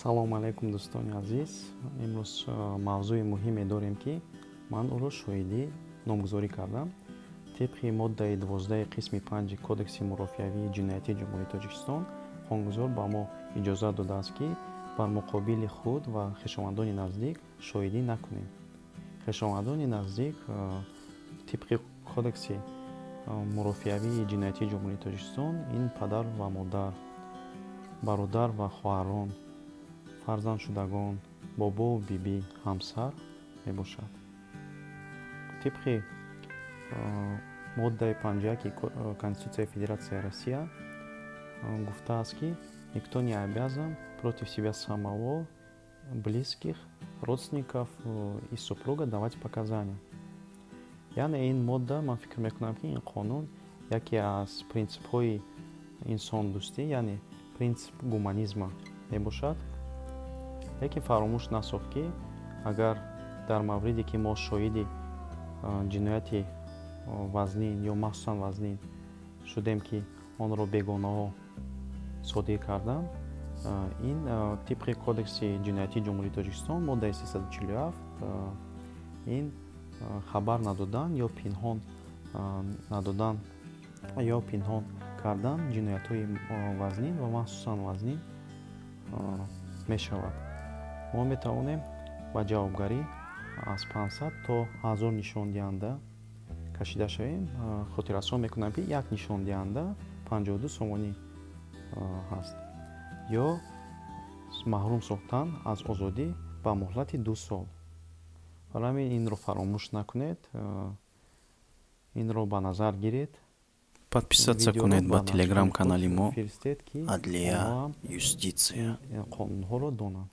салому алайкум дӯстони азиз. Имрӯз мавзӯи муҳиме дорем, ки ман ӯро шоҳидӣ номгузорӣ кардам. Тибқи моддаи 12 қисми 5 Кодекси мурофиавии ҷиноятии Ҷумҳурии Тоҷикистон қонунгузор ба мо иҷозат додааст, ки бар муқобили худ ва хешовандони наздик шоҳидӣ накунем. Хешовандони наздик тибқи Кодекси мурофиавии ҷиноятии Ҷумҳурии Тоҷикистон ин падар ва модар, бародар ва хоҳарон, фарзандшудагон, бобову бибӣ, ҳамсар мебошад. Тибқи моддаи 51 Конститутсияи Федератсияи Россия гуфтааст, ки никто не обязан против себя самого, близких, родственников и супруга давать показания. Яъне ин модда, ман фикр мекунам, ки ин қонун яке аз принсипҳои инсондӯстӣ, яъне принсип гуманизма мебошад. Лекин фаромӯш насохт, ки агар дар мавриде, ки мо шоҳиди ҷинояти вазнин ё махсусан вазнин шудем, ки онро бегонаҳо содир карданд, ин тибқи Кодекси ҷиноятии Ҷумҳурии Тоҷикистон моддаи 347 ин хабар надодан ё пинҳон надодан ё пинҳон кардан ҷиноятҳои вазнин ва махсусан вазнин мешавад. Мо метавонем ба ҷавобгарӣ аз 500 то 1000 нишондиҳанда кашида шавем. Хотиррасон мекунам, ки як нишондиҳанда 52 сомонӣ ҳаст, ё маҳрум сохтан аз озодӣ ба муҳлати 2 сол. Барои ҳамин инро фаромӯш накунед, инро ба назар гиред. Подписаться кунед ба телеграм-канали мо Адлия Юстиция. Қонунҳоро донанд.